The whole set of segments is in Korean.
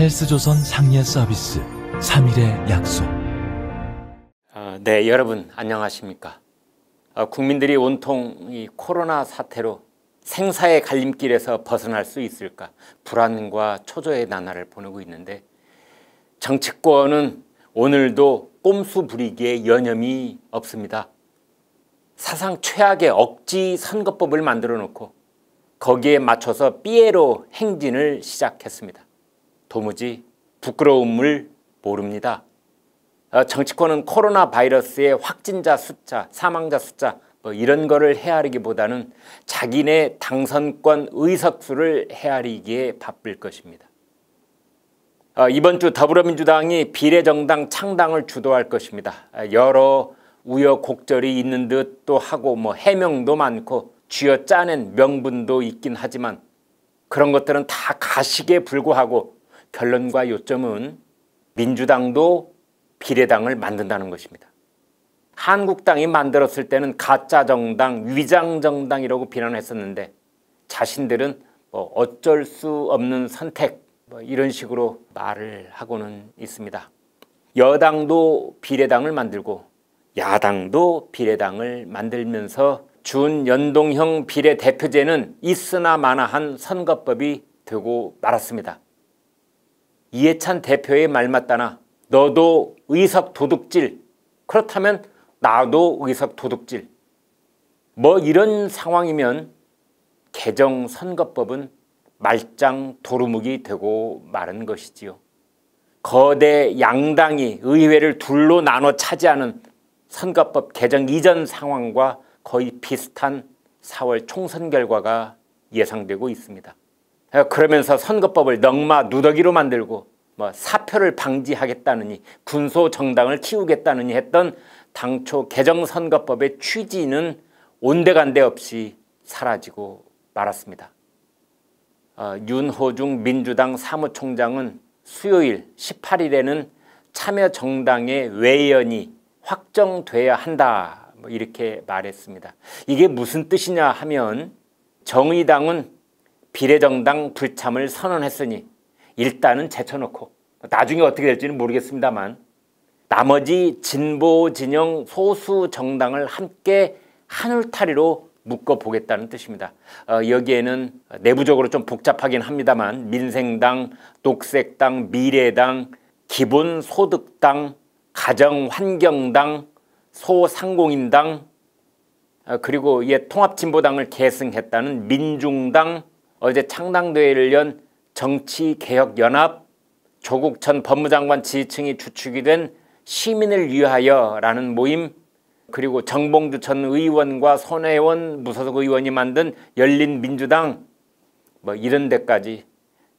헬스조선 상례 서비스 3일의 약속. 네, 여러분 안녕하십니까? 국민들이 온통 이 코로나 사태로 생사의 갈림길에서 벗어날 수 있을까 불안과 초조의 나날을 보내고 있는데, 정치권은 오늘도 꼼수 부리기에 여념이 없습니다. 사상 최악의 억지 선거법을 만들어 놓고 거기에 맞춰서 피에로 행진을 시작했습니다. 도무지 부끄러움을 모릅니다. 정치권은 코로나 바이러스의 확진자 숫자, 사망자 숫자 이런 거를 헤아리기보다는 자기네 당선권 의석수를 헤아리기에 바쁠 것입니다. 이번 주 더불어민주당이 비례정당 창당을 주도할 것입니다. 여러 우여곡절이 있는 듯도 하고 해명도 많고 쥐어짜낸 명분도 있긴 하지만 그런 것들은 다 가식에 불과하고 결론과 요점은 민주당도 비례당을 만든다는 것입니다. 한국당이 만들었을 때는 가짜 정당, 위장 정당이라고 비난했었는데 자신들은 어쩔 수 없는 선택 이런 식으로 말을 하고는 있습니다. 여당도 비례당을 만들고 야당도 비례당을 만들면서 준연동형 비례대표제는 있으나 마나한 선거법이 되고 말았습니다. 이해찬 대표의 말 맞다나 너도 의석 도둑질, 그렇다면 나도 의석 도둑질, 이런 상황이면 개정 선거법은 말짱 도루묵이 되고 마는 것이지요. 거대 양당이 의회를 둘로 나눠 차지하는 선거법 개정 이전 상황과 거의 비슷한 4월 총선 결과가 예상되고 있습니다. 그러면서 선거법을 넝마 누더기로 만들고 사표를 방지하겠다느니 군소 정당을 키우겠다느니 했던 당초 개정선거법의 취지는 온데간데 없이 사라지고 말았습니다. 윤호중 민주당 사무총장은 수요일 18일에는 참여정당의 외연이 확정돼야 한다 이렇게 말했습니다. 이게 무슨 뜻이냐 하면 정의당은 비례정당 불참을 선언했으니 일단은 제쳐놓고 나중에 어떻게 될지는 모르겠습니다만 나머지 진보 진영 소수 정당을 함께 한울타리로 묶어보겠다는 뜻입니다. 여기에는 내부적으로 좀 복잡하긴 합니다만 민생당, 녹색당, 미래당, 기본소득당, 가정환경당, 소상공인당, 그리고 통합진보당을 계승했다는 민중당, 어제 창당대회를 연 정치개혁연합, 조국 전 법무장관 지지층이 주축이 된 시민을 위하여라는 모임, 그리고 정봉주 전 의원과 손혜원 무소속 의원이 만든 열린민주당 이런 데까지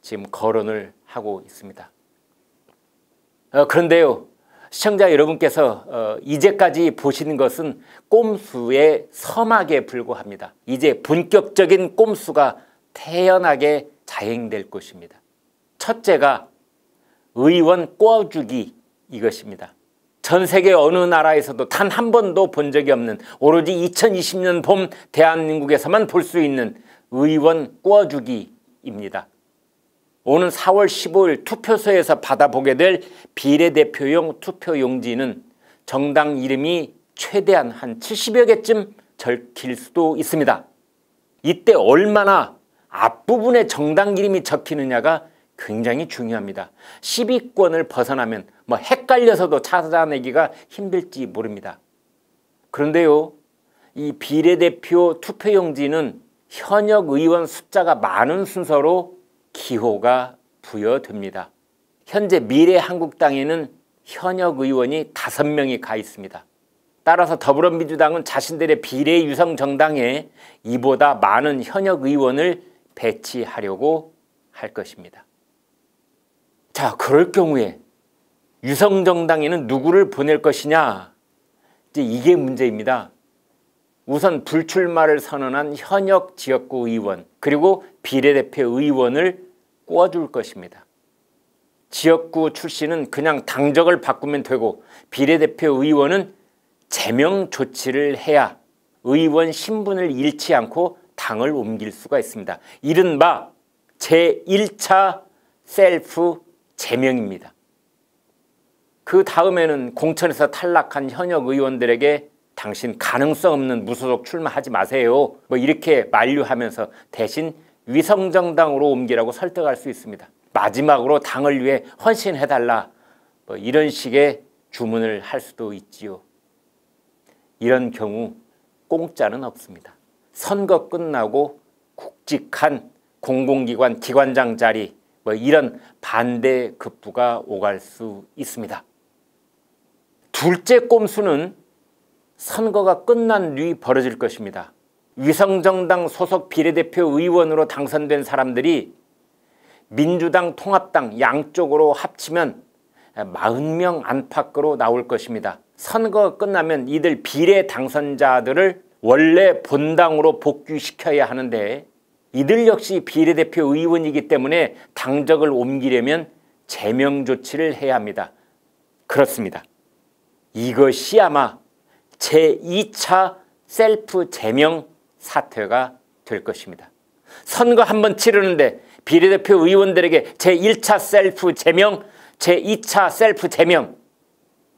지금 거론을 하고 있습니다. 그런데요, 시청자 여러분께서 이제까지 보시는 것은 꼼수의 서막에 불과합니다. 이제 본격적인 꼼수가 태연하게 자행될 것입니다. 첫째가 의원 꿔주기 이것입니다. 전 세계 어느 나라에서도 단 한 번도 본 적이 없는, 오로지 2020년 봄 대한민국에서만 볼 수 있는 의원 꿔주기입니다. 오는 4월 15일 투표소에서 받아보게 될 비례대표용 투표용지는 정당 이름이 최대한 한 70여 개쯤 적힐 수도 있습니다. 이때 얼마나 앞부분에 정당 이름이 적히느냐가 굉장히 중요합니다. 10위권을 벗어나면 헷갈려서도 찾아내기가 힘들지 모릅니다. 그런데요, 이 비례대표 투표용지는 현역 의원 숫자가 많은 순서로 기호가 부여됩니다. 현재 미래한국당에는 현역 의원이 5명이 가 있습니다. 따라서 더불어민주당은 자신들의 비례 유성 정당에 이보다 많은 현역 의원을 배치하려고 할 것입니다. 자, 그럴 경우에 유성 정당에는 누구를 보낼 것이냐, 이게 문제입니다. 우선 불출마를 선언한 현역 지역구 의원 그리고 비례대표 의원을 꿔줄 것입니다. 지역구 출신은 그냥 당적을 바꾸면 되고 비례대표 의원은 제명 조치를 해야 의원 신분을 잃지 않고 당을 옮길 수가 있습니다. 이른바 제1차 셀프 제명입니다. 그 다음에는 공천에서 탈락한 현역 의원들에게 당신 가능성 없는 무소속 출마하지 마세요. 뭐 이렇게 만류하면서 대신 위성정당으로 옮기라고 설득할 수 있습니다. 마지막으로 당을 위해 헌신해달라. 뭐 이런 식의 주문을 할 수도 있지요. 이런 경우 공짜는 없습니다. 선거 끝나고 굵직한 공공기관 기관장 자리 뭐 이런 반대 급부가 오갈 수 있습니다. 둘째 꼼수는 선거가 끝난 뒤 벌어질 것입니다. 위성정당 소속 비례대표 의원으로 당선된 사람들이 민주당, 통합당 양쪽으로 합치면 40명 안팎으로 나올 것입니다. 선거가 끝나면 이들 비례 당선자들을 원래 본당으로 복귀시켜야 하는데 이들 역시 비례대표 의원이기 때문에 당적을 옮기려면 제명 조치를 해야 합니다. 그렇습니다. 이것이 아마 제2차 셀프 제명 사태가 될 것입니다. 선거 한번 치르는데 비례대표 의원들에게 제1차 셀프 제명, 제2차 셀프 제명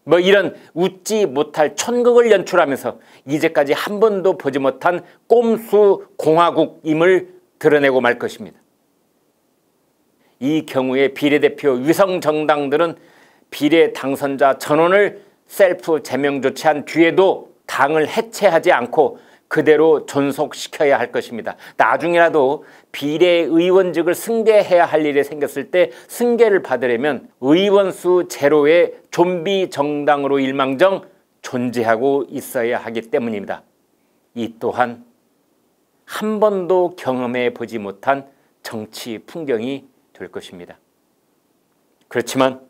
뭐 이런 웃지 못할 촌극을 연출하면서 이제까지 한 번도 보지 못한 꼼수 공화국임을 드러내고 말 것입니다. 이 경우에 비례대표 위성정당들은 비례 당선자 전원을 셀프 제명 조치한 뒤에도 당을 해체하지 않고 그대로 존속시켜야 할 것입니다. 나중이라도 비례의원직을 승계해야 할 일이 생겼을 때 승계를 받으려면 의원수 제로의 좀비 정당으로 일망정 존재하고 있어야 하기 때문입니다. 이 또한 한 번도 경험해 보지 못한 정치 풍경이 될 것입니다. 그렇지만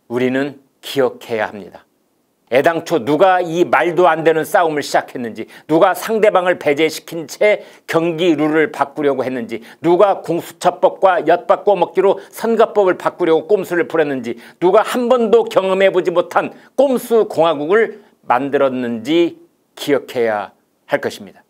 우리는 기억해야 합니다. 애당초 누가 이 말도 안 되는 싸움을 시작했는지, 누가 상대방을 배제시킨 채 경기 룰을 바꾸려고 했는지, 누가 공수처법과 엿바꿔 먹기로 선거법을 바꾸려고 꼼수를 부렸는지, 누가 한 번도 경험해보지 못한 꼼수 공화국을 만들었는지 기억해야 할 것입니다.